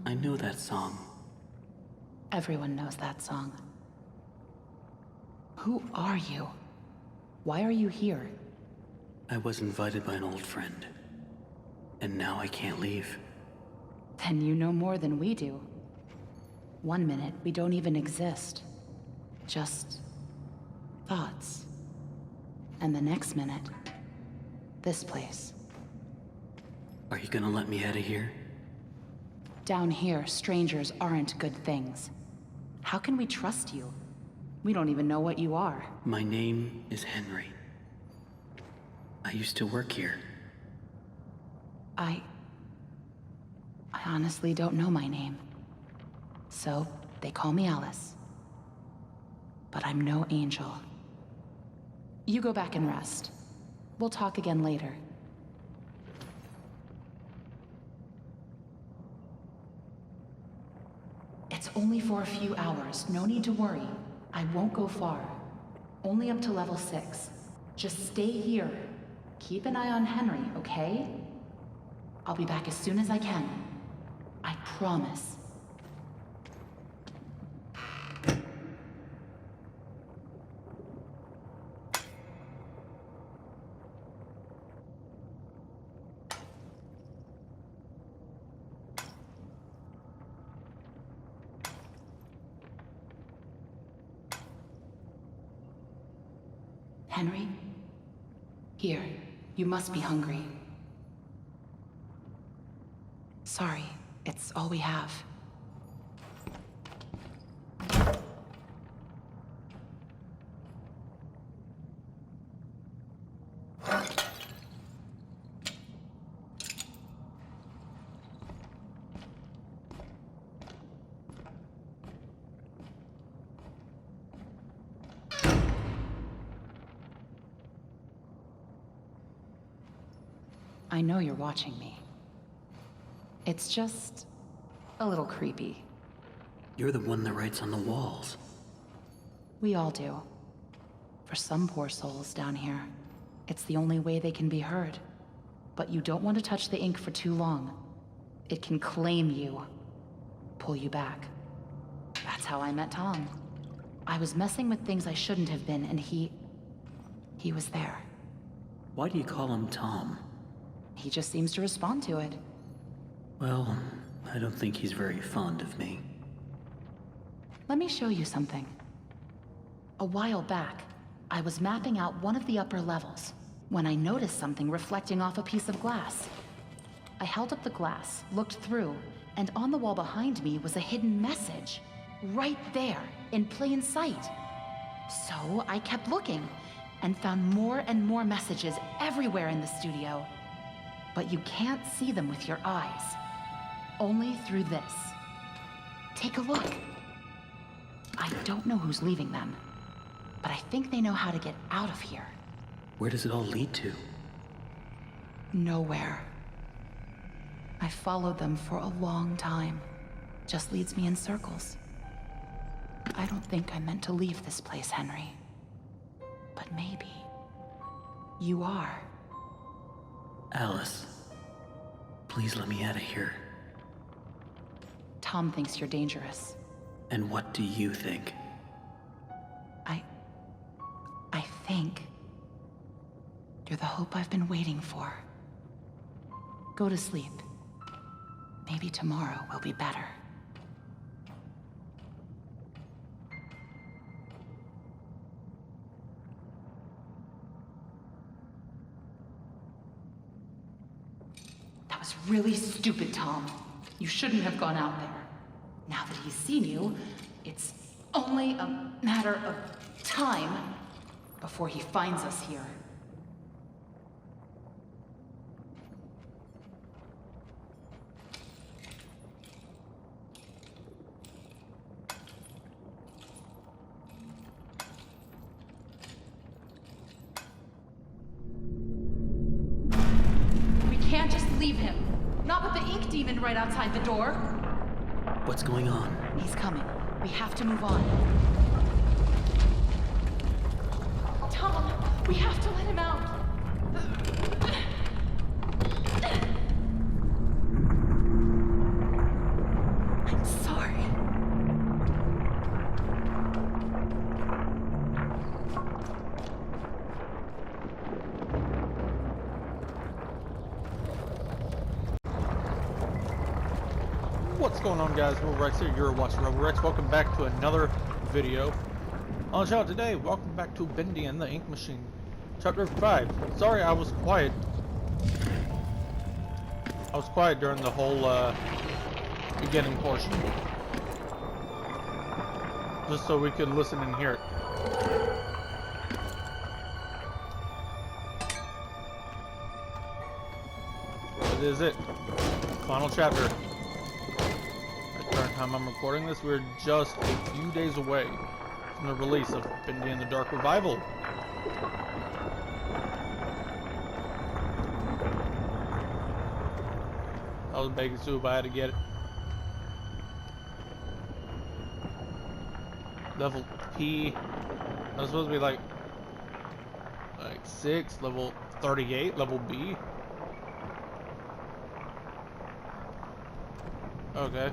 I know that song. Everyone knows that song. Who are you? Why are you here? I was invited by an old friend. And now I can't leave. Then you know more than we do. 1 minute, we don't even exist. Just thoughts. And the next minute, this place. Are you gonna let me out of here? Down here, strangers aren't good things. How can we trust you? We don't even know what you are. My name is Henry. I used to work here. I honestly don't know my name. So, they call me Alice. But I'm no angel. You go back and rest. We'll talk again later. It's only for a few hours. No need to worry. I won't go far. Only up to level 6. Just stay here. Keep an eye on Henry, okay? I'll be back as soon as I can. I promise. Henry? Here, you must be hungry. Sorry, it's all we have. I know you're watching me. It's just a little creepy. You're the one that writes on the walls. We all do. For some poor souls down here, it's the only way they can be heard. But you don't want to touch the ink for too long. It can claim you, pull you back. That's how I met Tom. I was messing with things I shouldn't have been, and he was there. Why do you call him Tom? He just seems to respond to it. Well, I don't think he's very fond of me. Let me show you something. A while back, I was mapping out one of the upper levels when I noticed something reflecting off a piece of glass. I held up the glass, looked through, and on the wall behind me was a hidden message. Right there, in plain sight. So I kept looking, and found more and more messages everywhere in the studio. But you can't see them with your eyes. Only through this. Take a look. I don't know who's leaving them, but I think they know how to get out of here. Where does it all lead to? Nowhere. I followed them for a long time. Just leads me in circles. I don't think I'm meant to leave this place, Henry. But maybe you are. Alice, please let me out of here. Tom thinks you're dangerous. And what do you think? I think you're the hope I've been waiting for. Go to sleep. Maybe tomorrow will be better. That was really stupid, Tom. You shouldn't have gone out there. Now that he's seen you, it's only a matter of time before he finds us here. We can't just leave him. Not with the ink demon right outside the door. What's going on? He's coming. We have to move on. Tom, we have to let him out. What's going on, guys? Rex here. You're watching Rex. Welcome back to another video on the channel today. Welcome back to Bendy and the Ink Machine, Chapter 5. Sorry, I was quiet. I was quiet during the whole beginning portion, just so we could listen and hear it. That is it. Final chapter. At the current time I'm recording this, we're just a few days away from the release of Bendy and the Dark Revival. I was bacon soup, I had to get it. Level P. That was supposed to be like 6, level 38, level B. Okay.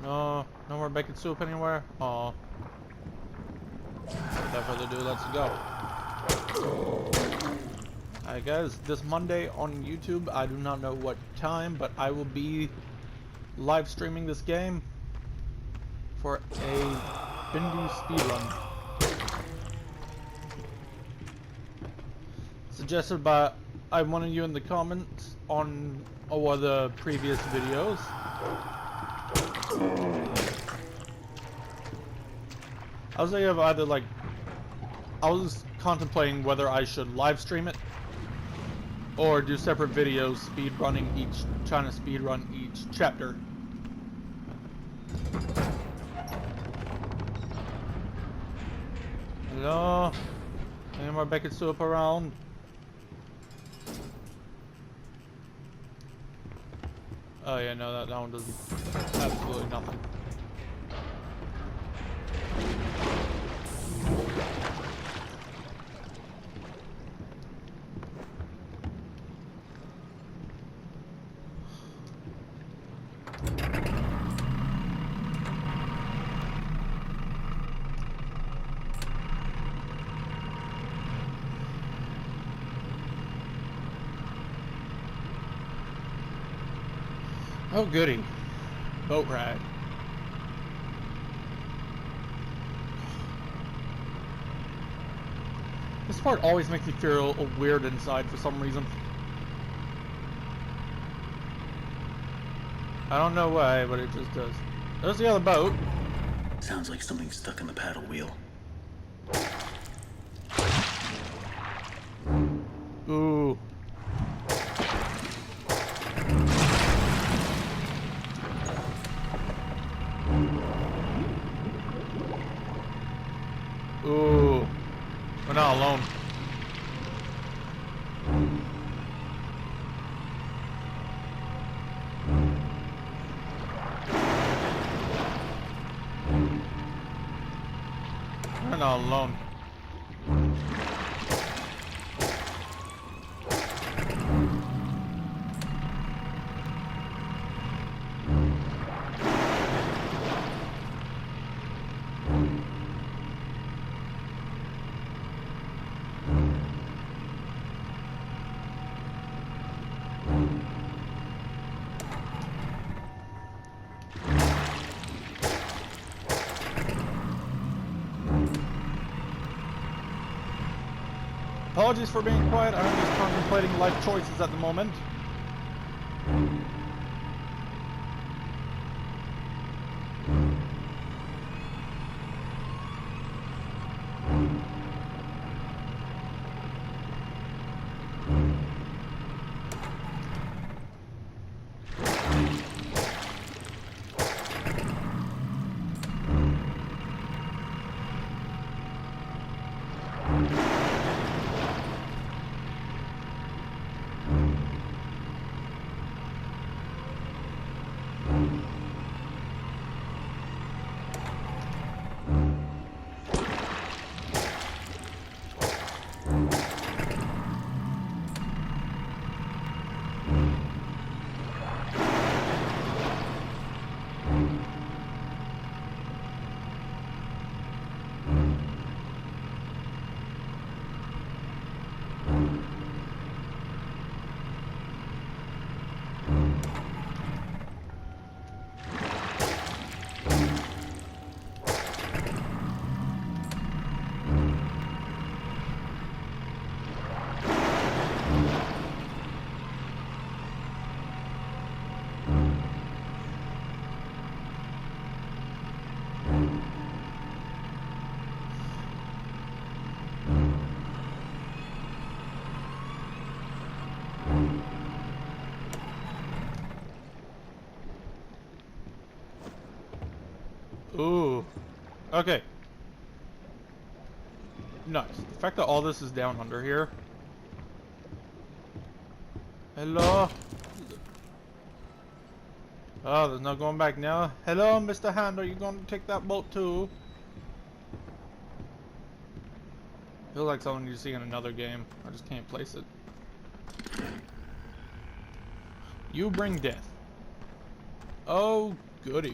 No more bacon soup anywhere? Aw. Without further ado, let's go. Alright guys, this Monday on YouTube, I do not know what time, but I will be live streaming this game for a Bendy speedrun. Suggested by one of you in the comments on one of the previous videos. I was thinking of either like, I was contemplating whether I should live stream it or do separate videos trying to speedrun each chapter. Hello? Any more bacon soup around? Oh yeah, no, that one does absolutely nothing. Oh goody. Boat ride. This part always makes me feel weird inside for some reason. I don't know why, but it just does. There's the other boat. Sounds like something's stuck in the paddle wheel. Ooh. Ooh, we're not alone. We're not alone. Apologies for being quiet, I'm just contemplating life choices at the moment. Okay. Nice. The fact that all this is down under here. Hello? Oh, there's no going back now. Hello, Mr. Hand, are you going to take that boat too? Feels like something you see in another game. I just can't place it. You bring death. Oh, goody.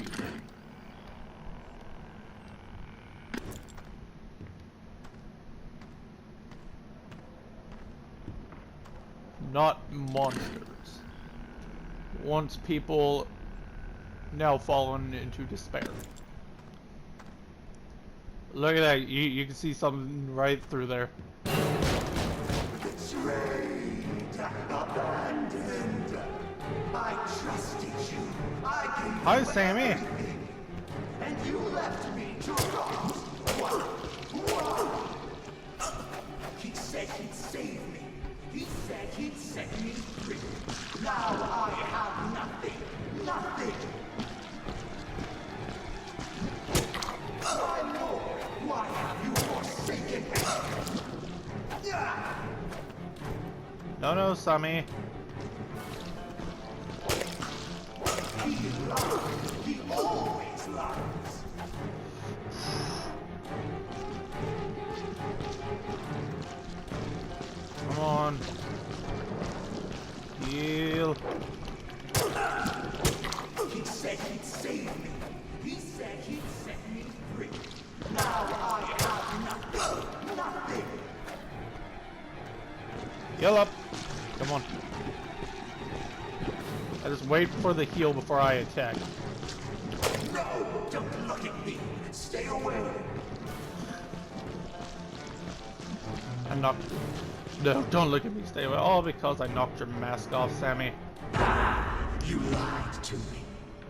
Not monsters. Once people now fallen into despair. Look at that. You can see something right through there. Betrayed, abandoned. I trusted you. I gave you Hi, Sammy. everything, and you left me to rot. Why? He said he'd save me. He said he'd set me free. Now I have nothing. Nothing. My Lord, why have you forsaken me? No, Sammy. He lies. He always lies. Come on. Heal. He said he'd save me. He said he'd set me free. Now I have nothing. Nothing. Heal up. Come on. I just wait for the heal before I attack. No, don't look at me. Stay away. I knocked. No, don't look at me. Stay away. All because I knocked your mask off, Sammy. You lied to me.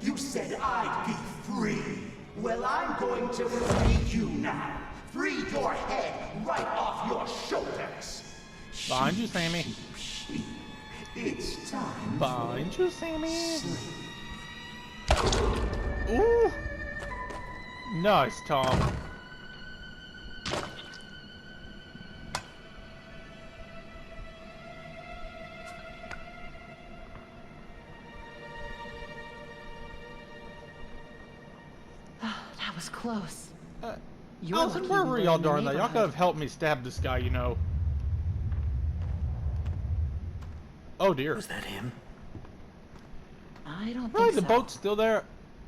You said I'd be free. Well, I'm going to free you now. Free your head right off your shoulders. Behind you, Sammy. It's time. Behind you, Sammy. Ooh. Nice, Tom. That was close. You're Allison, lucky where we were were y'all in the during that? Y'all could neighborhood. have helped me stab this guy, you know. Oh dear. Was that him? I don't Really, think the so. boat's still there?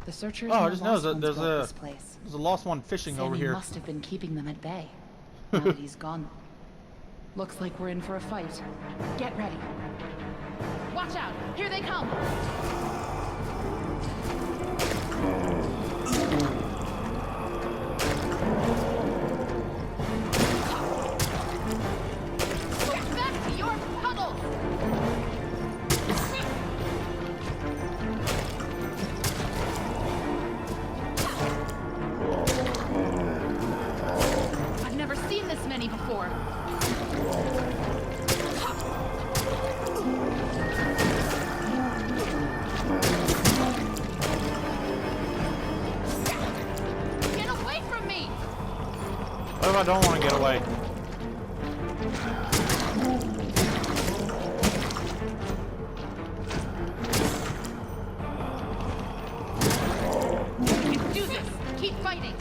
The searchers Oh, I and just the noticed lost that ones built this place. there's a lost one fishing over Sammy here. must have been keeping them at bay. Now that he's gone. Looks like we're in for a fight. Get ready. Watch out! Here they come! Go back to your puddles! I've never seen this many before. Get away from me! What if I don't want to get away? You can do this! Keep fighting!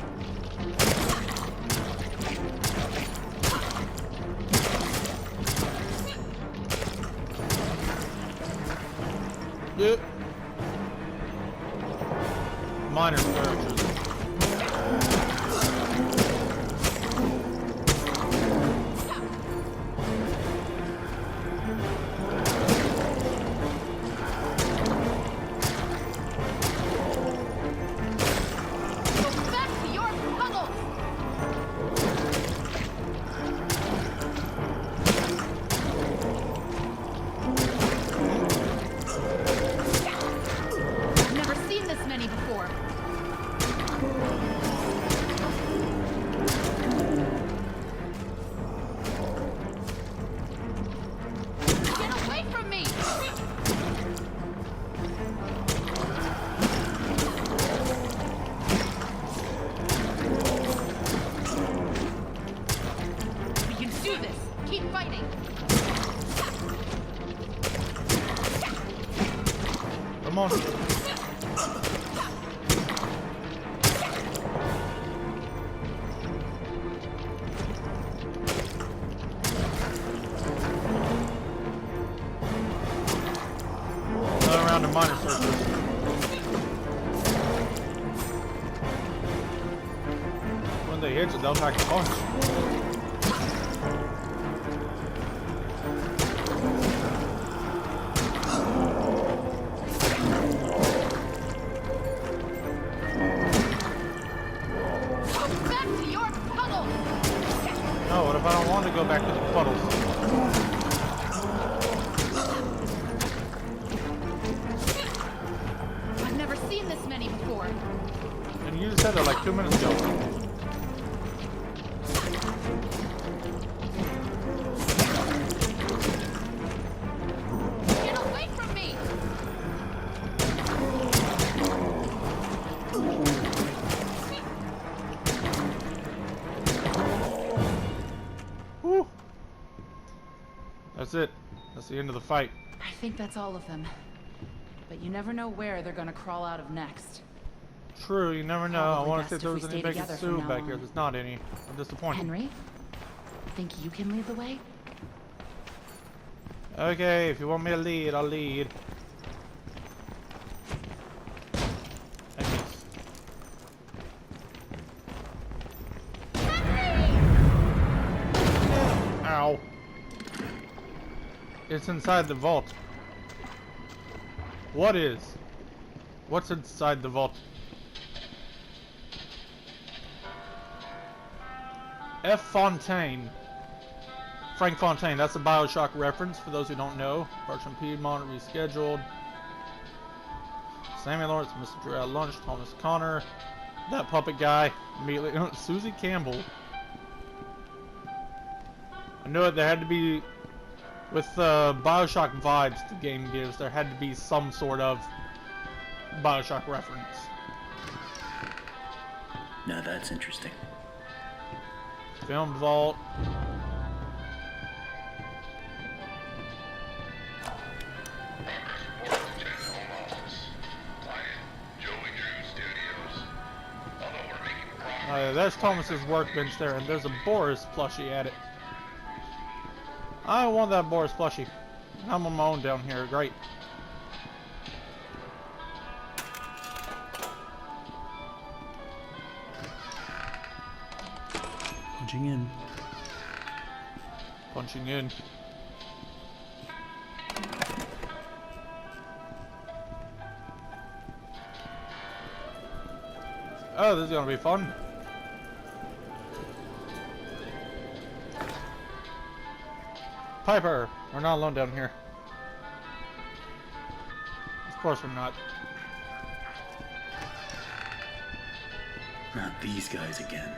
Yeah. Minor skirmishes. Go back to your puddles! I've never seen this many before. Come on. Another round of minor searches. When they hit you, they'll pack a punch. No, what if I don't want to go back to the puddles? I've never seen this many before. And you just said that like 2 minutes ago. Get away from me! Whew. That's it. That's the end of the fight. I think that's all of them. But you never know where they're gonna crawl out of next. True, you never know. Probably I want to best see if if there we was any stay bacon together from soup now back here. on. There's not any. I'm disappointed. Henry? Think you can lead the way? Okay, if you want me to lead, I'll lead. I miss. Ow. It's inside the vault. What is? What's inside the vault? F. Fontaine. Frank Fontaine, that's a Bioshock reference for those who don't know. Bertram Piedmont rescheduled. Samuel Lawrence, Mr. Drew at lunch, Thomas Connor. That puppet guy. Immediately. Susie Campbell. I knew it, there had to be, with Bioshock vibes the game gives, there had to be some sort of Bioshock reference. Now that's interesting. Film vault. There's Thomas's workbench there, and there's a Boris plushie at it. I want that Boris plushie. I'm on my own down here. Great. Punching in. Punching in. Oh, this is gonna be fun. Piper, we're not alone down here. Of course we're not. Not these guys again.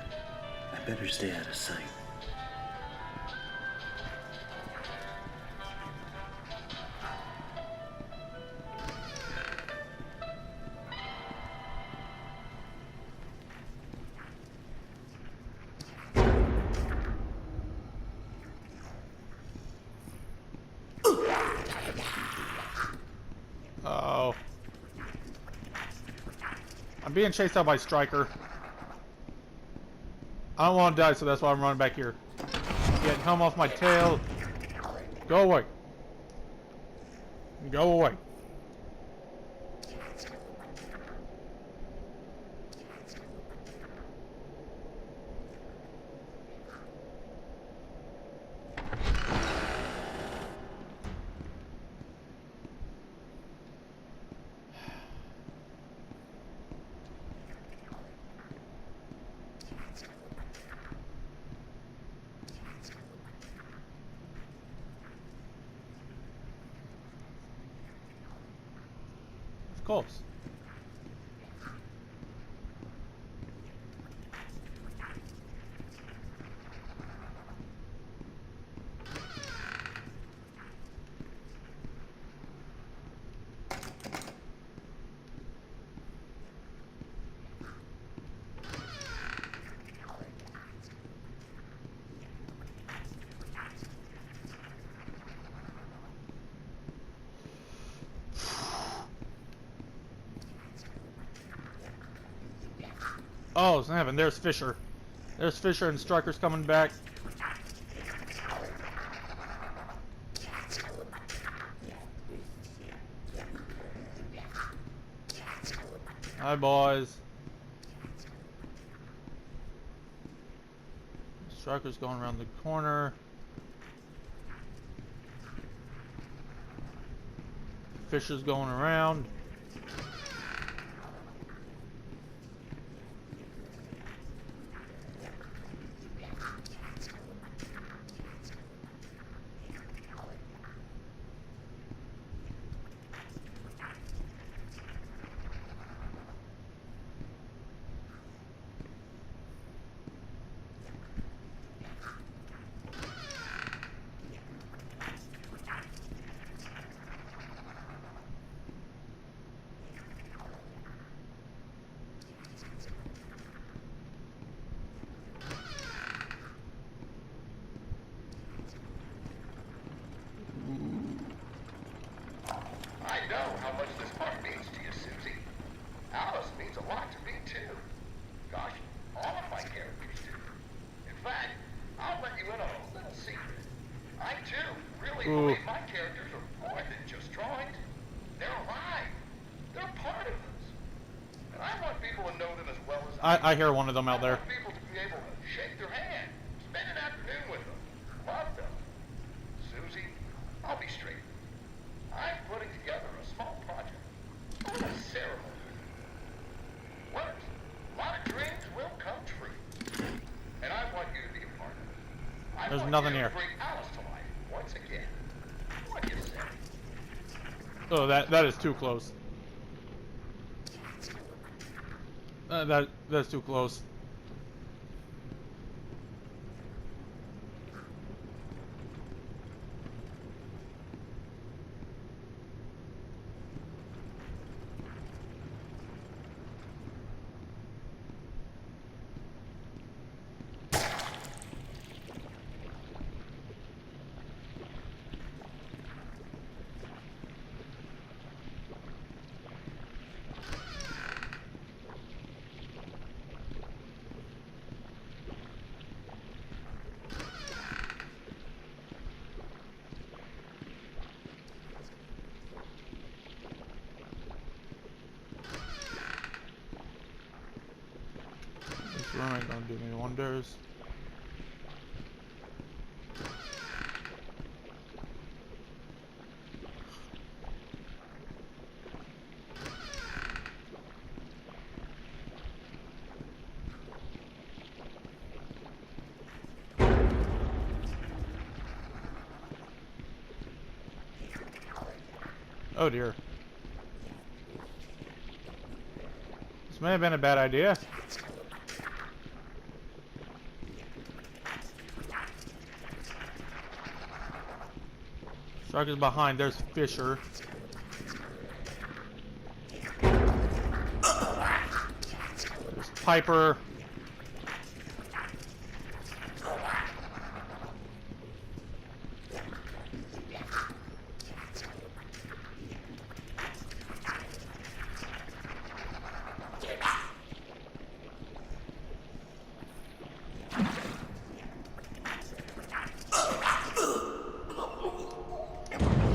I better stay out of sight. Uh-oh. I'm being chased out by Stryker. I don't want to die, so that's why I'm running back here. Get him off my tail. Go away. Go away. Of course. Oh, snap, and there's Fisher. There's Fisher and Striker's coming back. Hi, boys. Striker's going around the corner. Fisher's going around. I know how much this part means to you, Susie. Alice means a lot to me, too. Gosh, all of my characters do. In fact, I'll let you in on a little secret. I, too, really believe my characters are more than just drawings. They're alive. They're part of us. And I want people to know them as well as I hear one of them out I there. want people to be able to shake their hand, spend an afternoon with them, love them. Susie, I'll be straight. I'm putting together a small project. A ceremony. What? A lot of dreams will come true. And I want you to be a part of it. There's want nothing you here. to bring Alice to life once again. What do you say? Oh, that is too close. That's too close. This room ain't gonna do me wonders. Oh dear. This may have been a bad idea. Shark is behind. There's Fisher. There's Piper.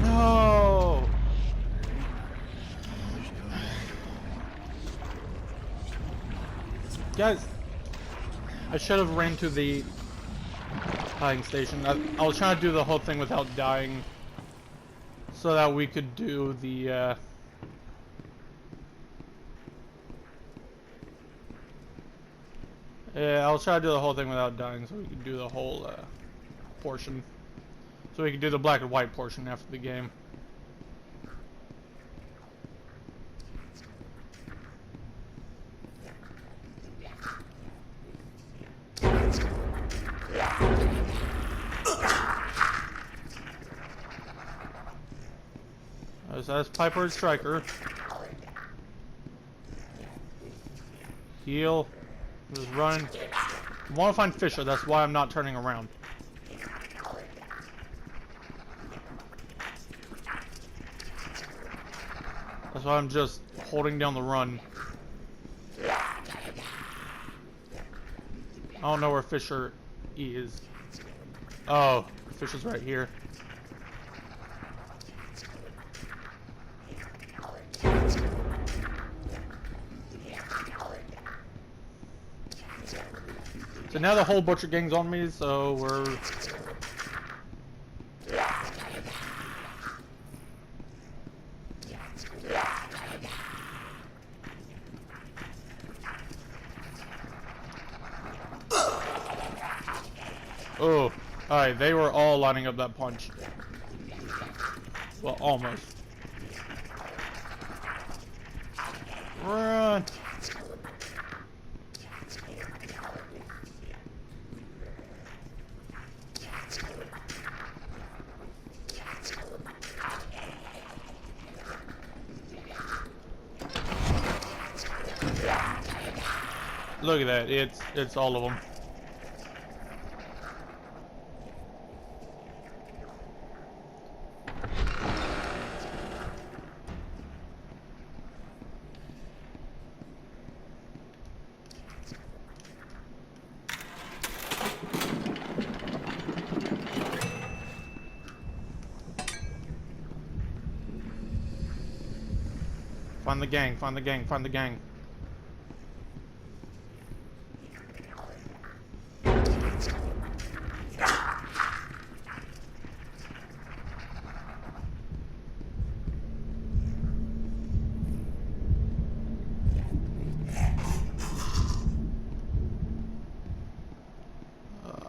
No! Guys, I should have ran to the hiding station. I was trying to do the whole thing without dying, so that we could do the yeah, I was trying to do the whole thing without dying, so we could do the whole portion. So we could do the black and white portion after the game. So that's Piper and Striker. Heal. Just run. I want to find Fisher, that's why I'm not turning around. That's why I'm just holding down the run. I don't know where Fisher is. Oh, Fisher's right here. So now the whole butcher gang's on me, so we're... Oh, alright, they were all lining up that punch. Well, almost. Run! Look at that, it's all of them. Find the gang, find the gang, find the gang.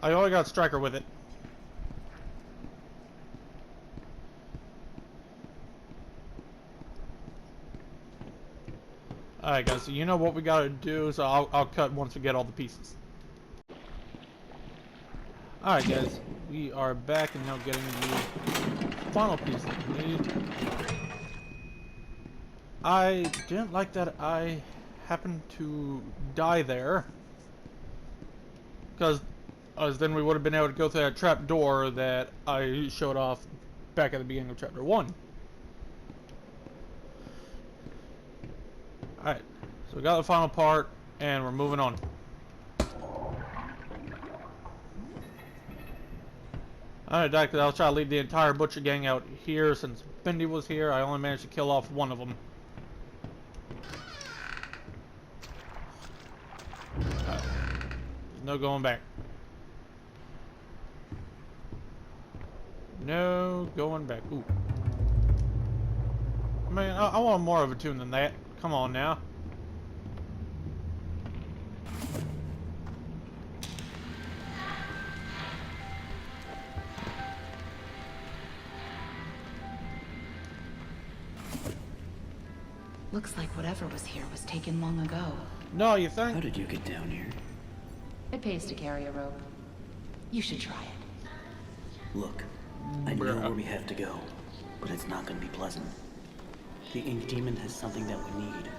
I only got Striker with it. Alright guys, so you know what we gotta do, so I'll cut once we get all the pieces. Alright guys, we are back and now getting the final piece that we need. I didn't like that I happened to die there, because then we would have been able to go through that trap door that I showed off back at the beginning of chapter 1. Alright, so we got the final part, and we're moving on. Alright, Doctor, I'll try to leave the entire butcher gang out here. Since Bendy was here, I only managed to kill off one of them. There's no going back. No going back. Ooh. I mean, I want more of a tune than that. Come on now. Looks like whatever was here was taken long ago. No, you think? How did you get down here? It pays to carry a rope. You should try it. Look, I know where we have to go, but it's not going to be pleasant. The Ink Demon has something that we need.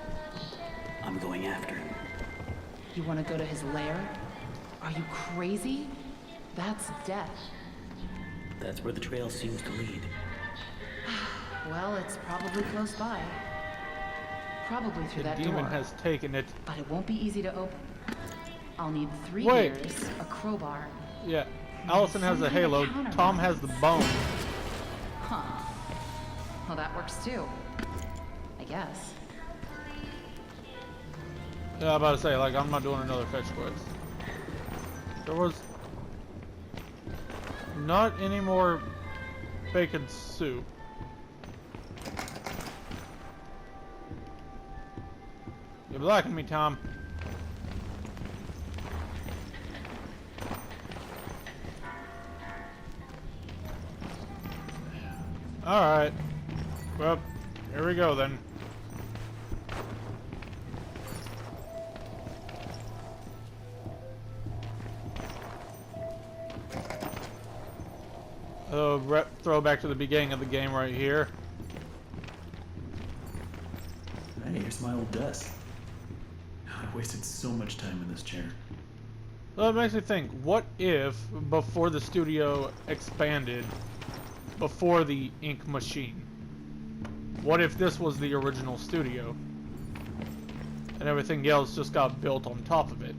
I'm going after him. You want to go to his lair? Are you crazy? That's death. That's where the trail seems to lead. Well, it's probably close by. Probably through The that demon door. has taken it. But it won't be easy to open. I'll need 3 Wait. gears, a crowbar. Yeah. Allison has the halo. Tom has the bone. Huh. Well, that works too. I guess. Yeah, I'm about to say, like, I'm not doing another fetch quest. There was not any more bacon soup. You're blocking me, Tom. Alright. Well, here we go then. Throw back to the beginning of the game right here. Hey, here's my old desk. I wasted so much time in this chair. Well, it makes me think, what if, before the studio expanded, before the ink machine, what if this was the original studio? And everything else just got built on top of it?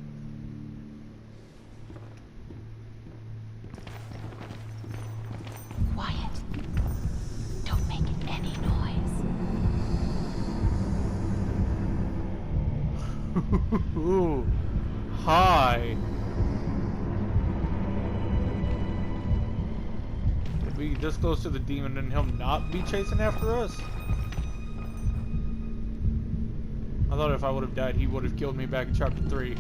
Ooh. Hi. If we get this close to the demon and he'll not be chasing after us? I thought if I would have died, he would have killed me back in chapter 3.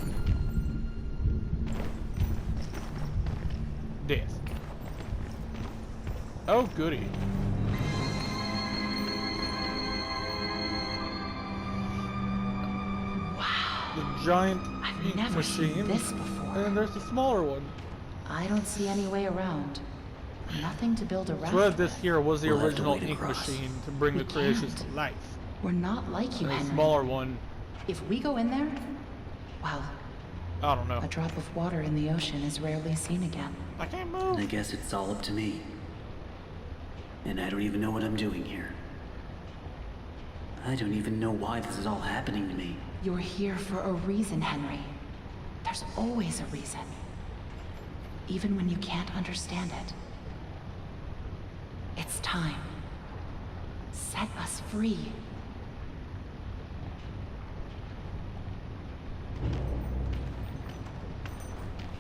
Death. Oh, goody. Wow. The giant I've ink never machine. seen this before. And there's the smaller one. I don't see any way around. Nothing to build a raft So this with. here was the We'll have to original wade ink across. machine to bring We the creations to can't. life. We're not like you, And the Henry. smaller one, If we go in there, well, I don't know. a drop of water in the ocean is rarely seen again. I can't I move. guess it's all up to me. And I don't even know what I'm doing here. I don't even know why this is all happening to me. You're here for a reason, Henry. There's always a reason. Even when you can't understand it. It's time. Set us free.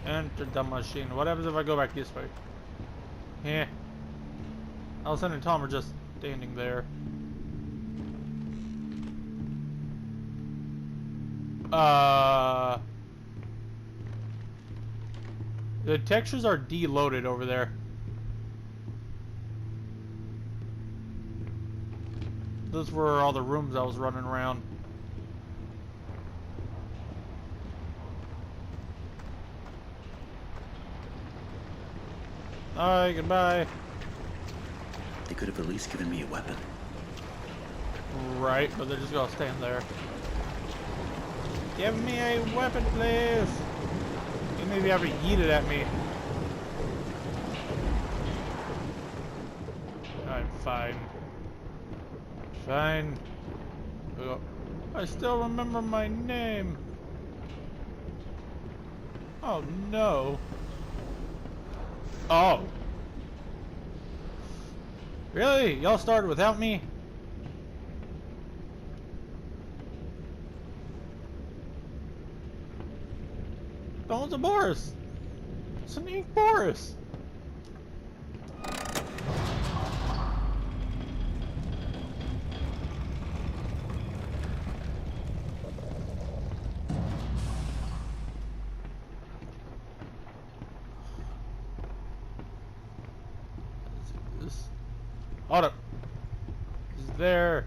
Enter the machine. What happens if I go back this way? Yeah. Allison and Tom are just standing there. The textures are deloaded over there. Those were all the rooms I was running around. Alright, goodbye. They could have at least given me a weapon. Right, but they're just gonna stand there. Give me a weapon, please. You maybe ever yeet it at me. I'm fine. Fine. Oh, I still remember my name. Oh no. Oh. Really? Y'all started without me? That was a Boris. It's an ink Boris. Hold up. Is there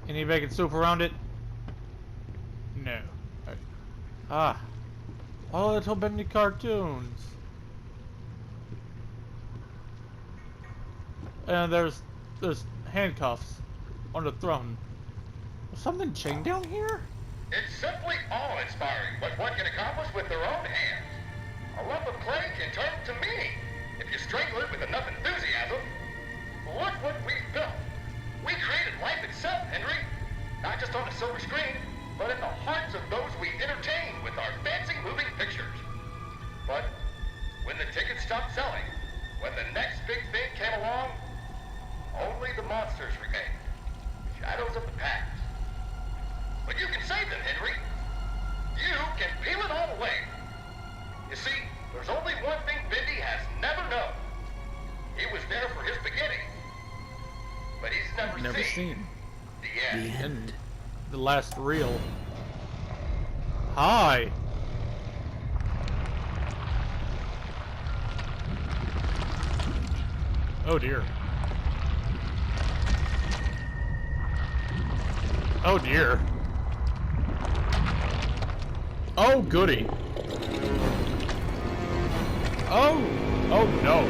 any bacon soup around it? No. Right. Ah. All little Bendy cartoons. And there's handcuffs on the throne. Was something chained down here? It's simply awe-inspiring what one can accomplish with their own hands. A lump of clay can turn to meaning if you strangle it with enough enthusiasm. Look what we've built. We created life itself, Henry. Not just on a silver screen, but in the hearts of those we entertain with our fancy moving pictures. But when the tickets stopped selling, when the next big thing came along, only the monsters remained. Shadows of the past. But you can save them, Henry. You can peel it all away. You see, there's only one thing Bendy has never known. He was there for his beginning, but he's never seen the end. The end. The last reel. Hi. Oh dear. Oh dear. Oh goody. Oh. Oh no.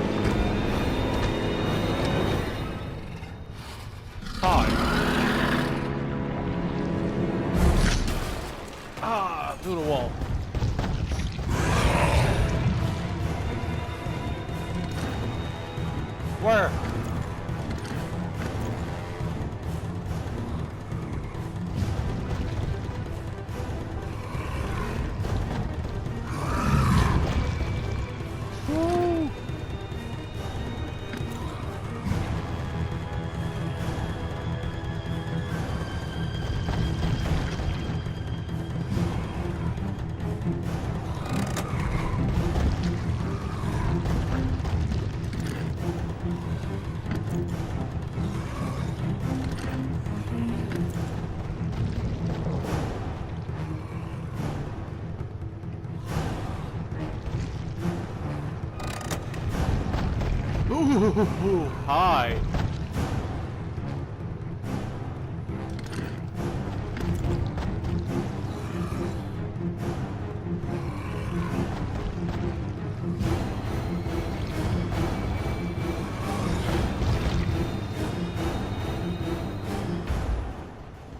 Hi. Ah, through the wall. Where? Woo. Ooh, hi.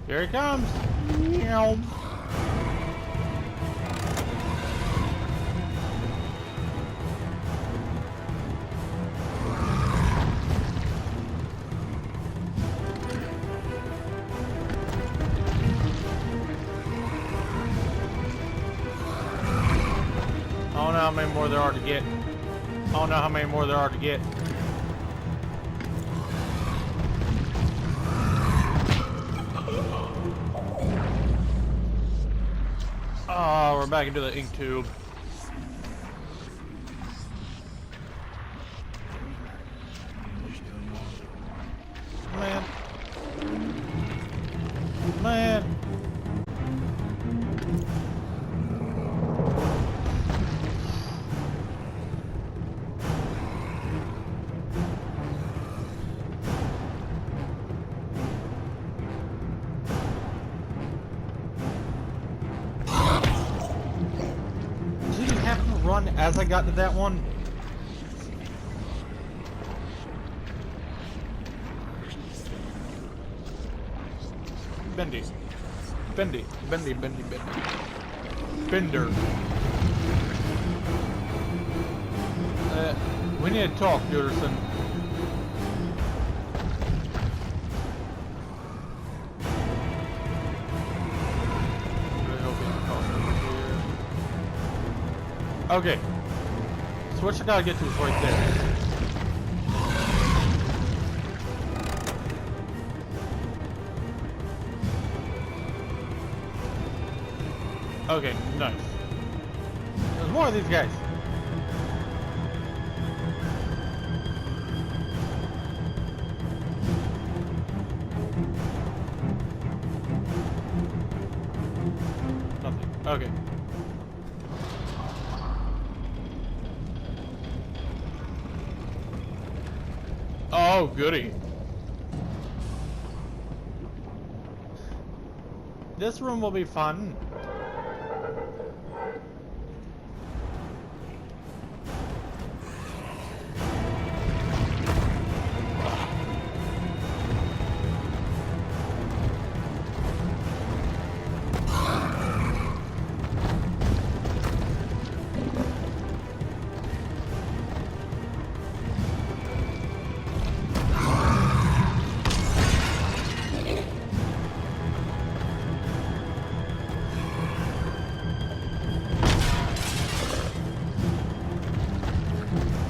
Here he comes. Meow. I don't know how many more there are to get. I don't know how many more there are to get. Oh, we're back into the ink tube. Man. Man. Did he happen to run as I got to that one? Bendy. Bendy. Bendy, Bendy, Bendy. Bender. We need to talk, Juderson. Really hope he can cross over here. Okay. So what I gotta get to is right there. Okay, nice. There's more of these guys. Nothing. Okay. Oh, goody. This room will be fun.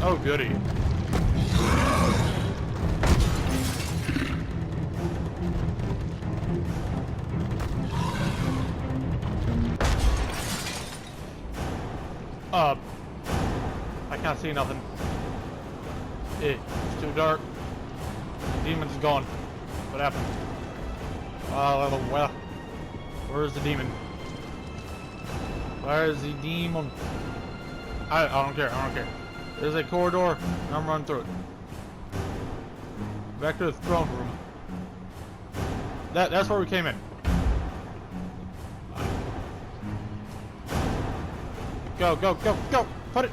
Oh, goody. I can't see nothing. It's too dark. The demon's gone. What happened? Well, where's the demon? Where's the demon? I don't care. I don't care. There's a corridor. I'm running through it. Back to the throne room. That's where we came in. Go, go, go, go! Put it!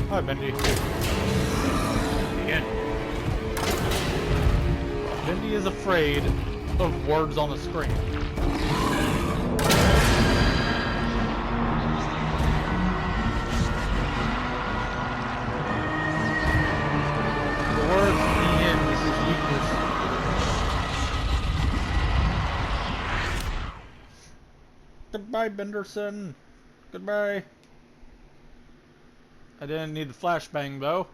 Hi, Bendy. Again. Bendy is afraid of words on the screen. The words he is his weakness. Goodbye, Benderson. Goodbye. I didn't need the flashbang though.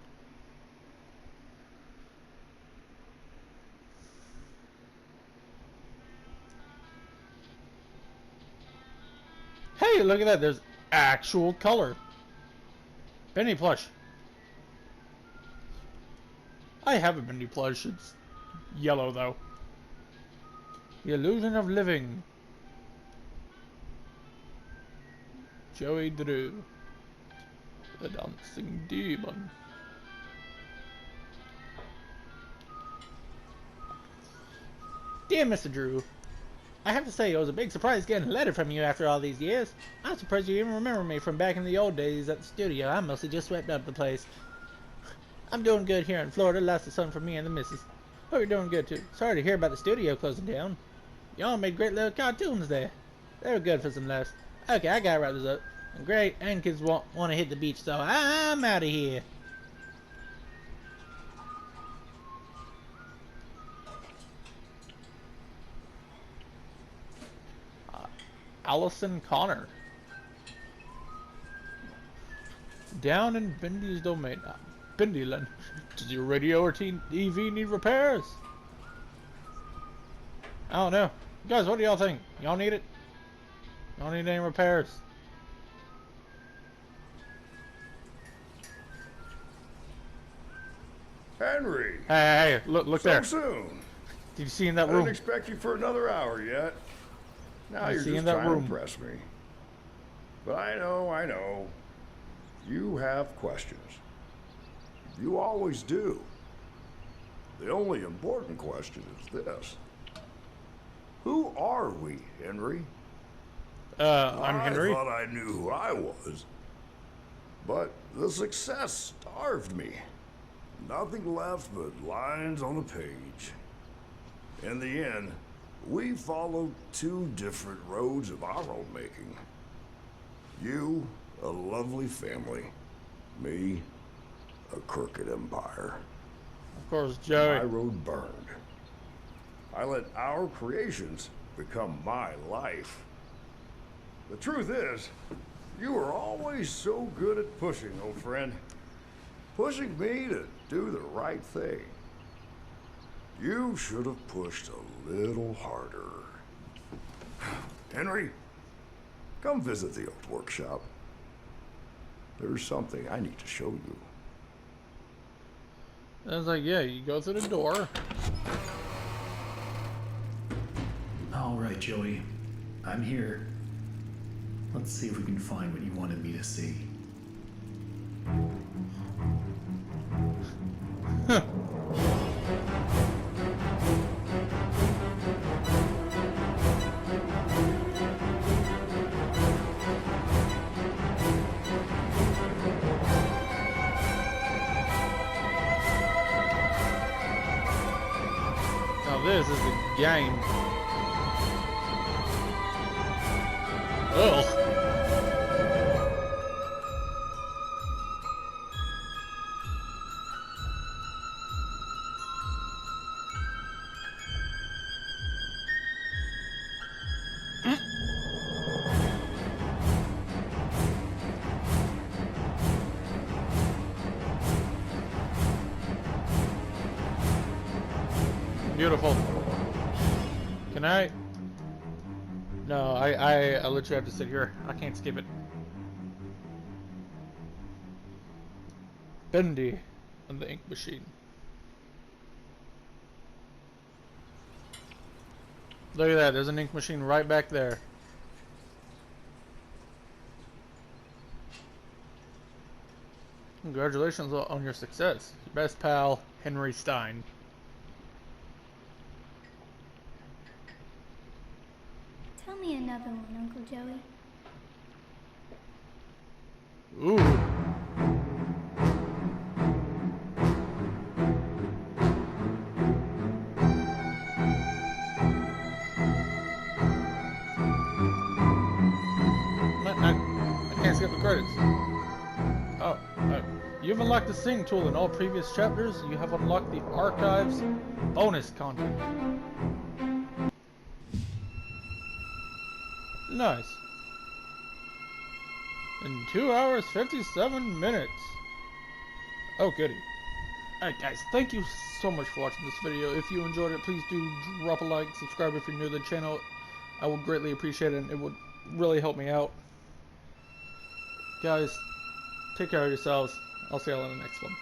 Hey, look at that. There's actual color. Bendy plush. I have a Bendy plush. It's yellow though. The illusion of living. Joey Drew, the dancing demon. Dear Mr. Drew, I have to say it was a big surprise getting a letter from you after all these years. I'm surprised you even remember me from back in the old days at the studio. I mostly just swept up the place. I'm doing good here in Florida. Lots of sun for me and the missus. Hope you're doing good too. Sorry to hear about the studio closing down. Y'all made great little cartoons there. They were good for some laughs. Okay, I gotta wrap this up. Great, and kids want to hit the beach, so I'm out of here. Allison Connor. Down in Bendy's domain. Bendyland. Does your radio or TV need repairs? I don't know. Guys, what do y'all think? Y'all need it? Y'all need any repairs? Henry! Hey, look there. So soon. Did you see in that I room? didn't expect you for another hour yet. Now You you're see just in that trying to room? impress me. But I know. You have questions. You always do. The only important question is this. Who are we, Henry? I'm Henry. I thought I knew who I was. But the success starved me. Nothing left but lines on a page. In the end, we followed two different roads of our own making. You, a lovely family. Me, a crooked empire. Of course, My Joey. road burned. I let our creations become my life. The truth is, you were always so good at pushing, old friend. Pushing me to do the right thing. You should have pushed a little harder. Henry, come visit the old workshop. There's something I need to show you. I was like, yeah, you go through the door. All right, Joey. I'm here. Let's see if we can find what you wanted me to see. Now this is a game. Ugh. Beautiful. Can I? No, I literally have to sit here. I can't skip it. Bendy and the ink machine. Look at that, there's an ink machine right back there. Congratulations on your success. Your best pal, Henry Stein. Tell me another one, Uncle Joey. Ooh. I can't skip the credits. Oh, you've unlocked the Sing tool in all previous chapters. You have unlocked the Archives bonus content. Nice. In 2 hours, 57 minutes. Oh, goody. Alright, guys, thank you so much for watching this video. If you enjoyed it, please do drop a like, subscribe if you're new to the channel. I would greatly appreciate it, and it would really help me out. Guys, take care of yourselves. I'll see y'all in the next one.